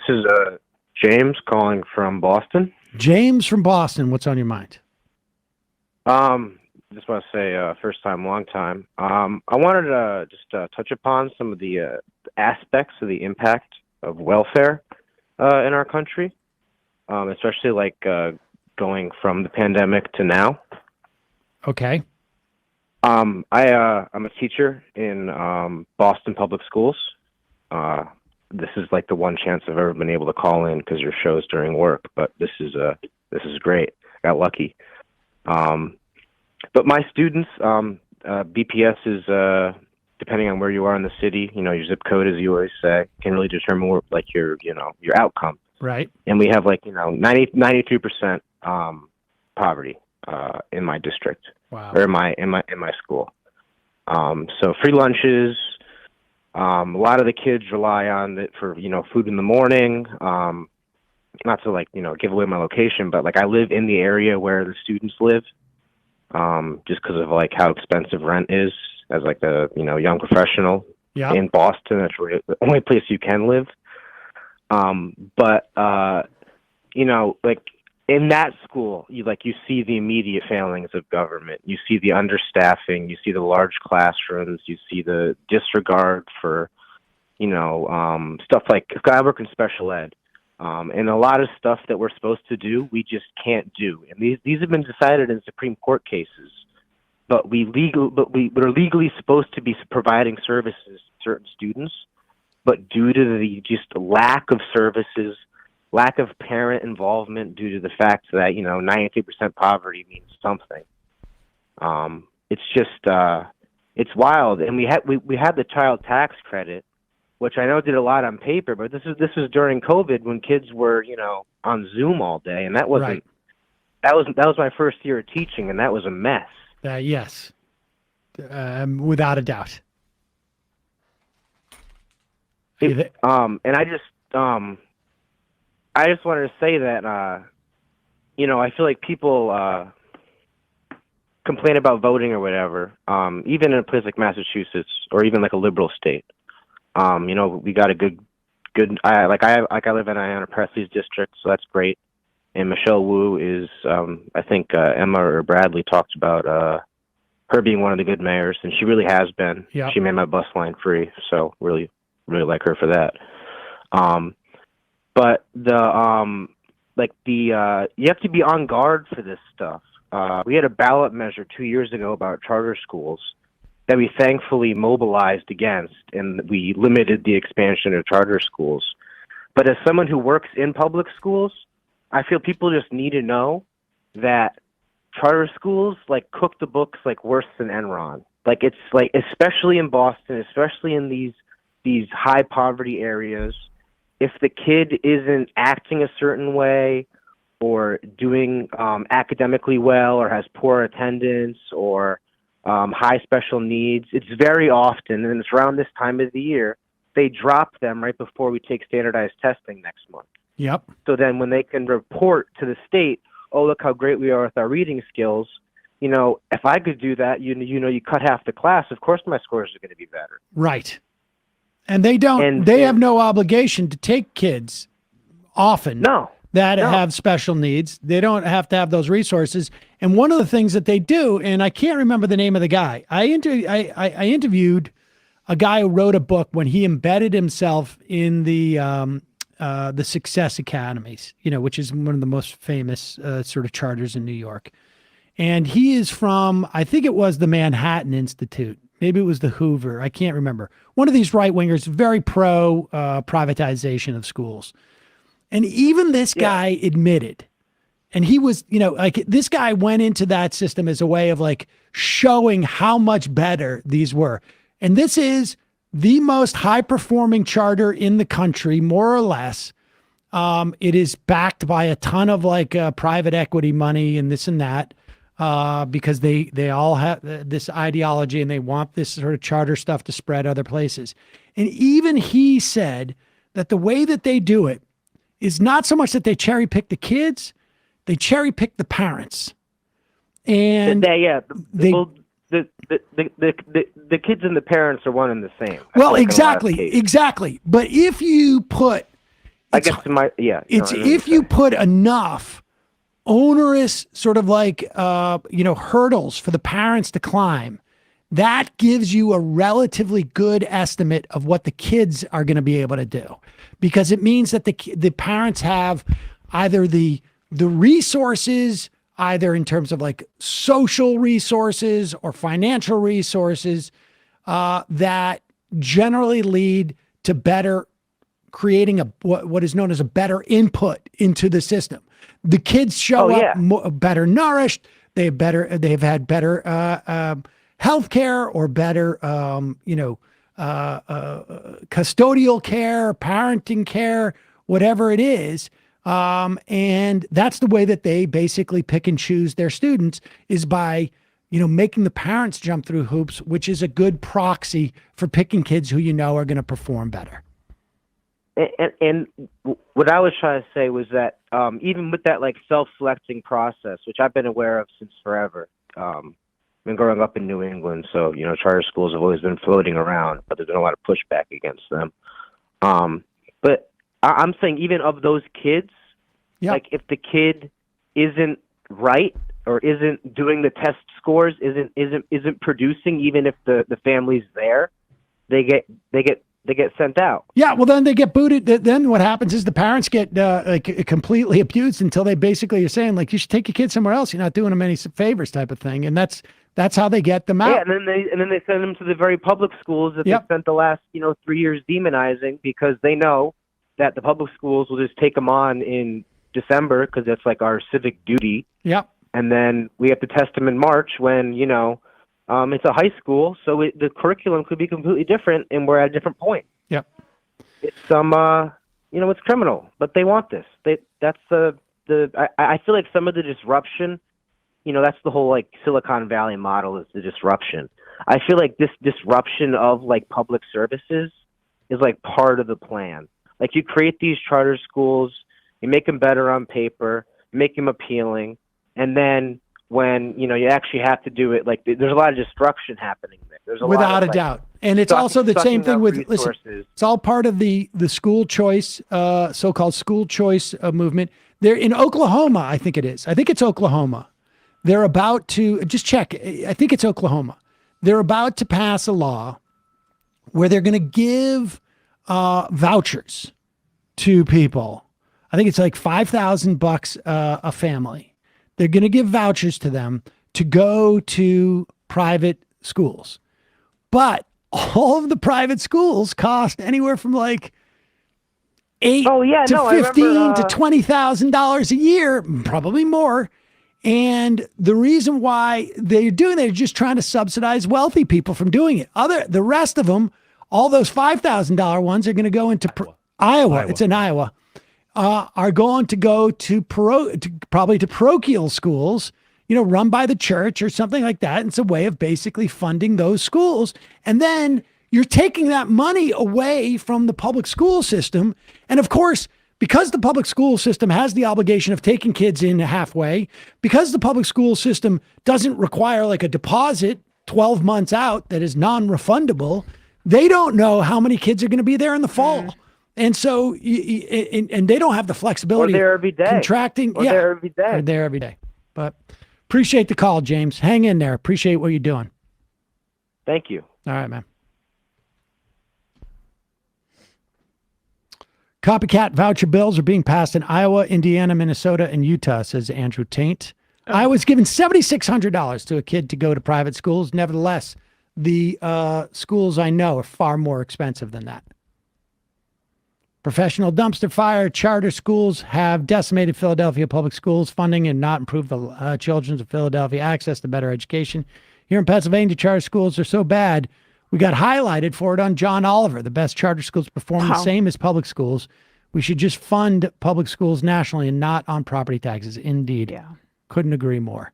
This is James calling from Boston. James from Boston, what's on your mind? Just want to say first time, long time. I wanted to just touch upon some of the aspects of the impact of welfare in our country, especially like going from the pandemic to now. Okay. I'm a teacher in Boston Public Schools. This is like the one chance I've ever been able to call in because your show's during work, but this is great. Got lucky. But my students, BPS is depending on where you are in the city. You know, your zip code, as you always say, can really determine where, like your outcome. Right. And we have 93% poverty in my district. Wow. Or in my school. So free lunches. A lot of the kids rely on it for food in the morning. Not to give away my location, but I live in the area where the students live. Just because of how expensive rent is as a young professional in Boston. That's really the only place you can live. But in that school, you see the immediate failings of government. You see the understaffing. You see the large classrooms. You see the disregard for stuff like, I work in special ed. And a lot of stuff that we're supposed to do, we just can't do. And these have been decided in Supreme Court cases, but we're legally supposed to be providing services to certain students, but due to the just lack of services, lack of parent involvement, due to the fact that 93% poverty means something. It's just it's wild. And we had the child tax credit, which I know did a lot on paper, but this is during COVID when kids were, on Zoom all day, and that wasn't that was my first year of teaching, and that was a mess. Yes, without a doubt. And I just wanted to say that I feel like people complain about voting or whatever, even in a place like Massachusetts or even a liberal state. We got a good. I live in Ayanna, Presley's district, so that's great. And Michelle Wu is, I think Emma or Bradley talked about her being one of the good mayors, and she really has been. Yeah. She made my bus line free, so really like her for that. But you have to be on guard for this stuff. We had a ballot measure 2 years ago about charter schools that we thankfully mobilized against, and we limited the expansion of charter schools. But as someone who works in public schools, I feel people just need to know that charter schools cook the books worse than Enron. It's especially in Boston, especially in these high poverty areas, if the kid isn't acting a certain way or doing academically well or has poor attendance or high special needs, it's very often, and it's around this time of the year, they drop them right before we take standardized testing next month. Yep. So then when they can report to the state, oh, look how great we are with our reading skills, if I could do that, you cut half the class, of course my scores are going to be better. Right. And they have no obligation to take kids often. No. That have special needs. They don't have to have those resources. And one of the things that they do, and I can't remember the name of the guy. I interviewed a guy who wrote a book when he embedded himself in the Success Academies, which is one of the most famous sort of charters in New York. And he is from, I think it was the Manhattan Institute. Maybe it was the Hoover. I can't remember. One of these right wingers, very pro privatization of schools. And even this guy admitted, and he was, this guy went into that system as a way of showing how much better these were. And this is the most high performing charter in the country, more or less. It is backed by a ton of private equity money and this and that, because they all have this ideology and they want this sort of charter stuff to spread other places. And even he said that the way that they do it is not so much that they cherry pick the kids, they cherry pick the parents. And the kids and the parents are one and the same. Well, exactly. But if you put I guess it's if you put enough onerous sort of like hurdles for the parents to climb, that gives you a relatively good estimate of what the kids are going to be able to do, because it means that the parents have either the resources, either in terms of like social resources or financial resources, that generally lead to better creating what is known as a better input into the system. The kids show up better nourished. They've had better healthcare or better custodial care, parenting care, whatever it is. And that's the way that they basically pick and choose their students, is by making the parents jump through hoops, which is a good proxy for picking kids who are going to perform better. And what I was trying to say was that even with that like self-selecting process, which I've been aware of since forever, been growing up in New England, so charter schools have always been floating around, but there's been a lot of pushback against them. But I'm saying even of those kids, like if the kid isn't right or isn't doing the test scores, isn't producing, even if the family's there, they get sent out. Yeah, well, then they get booted. Then what happens is the parents get completely abused until they basically are saying, like, you should take your kid somewhere else. You're not doing them any favors, type of thing. And that's how they get them out. Yeah, and then they send them to the very public schools that they spent the last 3 years demonizing, because they know that the public schools will just take them on in December because that's like our civic duty. Yep. And then we have to test them in March when it's a high school, so the curriculum could be completely different, and we're at a different point. Yep. It's it's criminal, but they want this. I feel like some of the disruption, that's the whole like Silicon Valley model, is the disruption. I feel like this disruption of like public services is like part of the plan. Like you create these charter schools, you make them better on paper, make them appealing, and then when you actually have to do it, like there's a lot of destruction happening there. There's without a doubt, and it's also the same thing with it's all part of the school choice, so-called school choice movement. They're in Oklahoma, I think it is. I think it's Oklahoma. They're about to just check. I think it's Oklahoma. They're about to pass a law where they're going to give vouchers to people. I think it's like $5,000 a family. They're going to give vouchers to them to go to private schools. But all of the private schools cost anywhere from like $8,000 to $15,000 to $20,000 a year, probably more. And the reason why they're doing that is just trying to subsidize wealthy people from doing it. The rest of them, all those $5,000 ones, are going to go into Iowa. It's in Iowa. Are going to go to probably to parochial schools, run by the church or something like that. It's a way of basically funding those schools. And then you're taking that money away from the public school system. And of course, because the public school system has the obligation of taking kids in halfway, because the public school system doesn't require like a deposit 12 months out that is non-refundable, they don't know how many kids are going to be there in the fall. Mm. And so, and they don't have the flexibility. Or there every day. Contracting. Or there every day. Or there every day. But appreciate the call, James. Hang in there. Appreciate what you're doing. Thank you. All right, man. Copycat voucher bills are being passed in Iowa, Indiana, Minnesota, and Utah, says Andrew Taint. I was given $7,600 to a kid to go to private schools. Nevertheless, the schools I know are far more expensive than that. Professional dumpster fire charter schools have decimated Philadelphia public schools funding and not improved the children's of Philadelphia access to better education. Here in Pennsylvania, charter schools are so bad, we got highlighted for it on John Oliver. The best charter schools perform the same as public schools. We should just fund public schools nationally and not on property taxes. Indeed. Yeah. Couldn't agree more.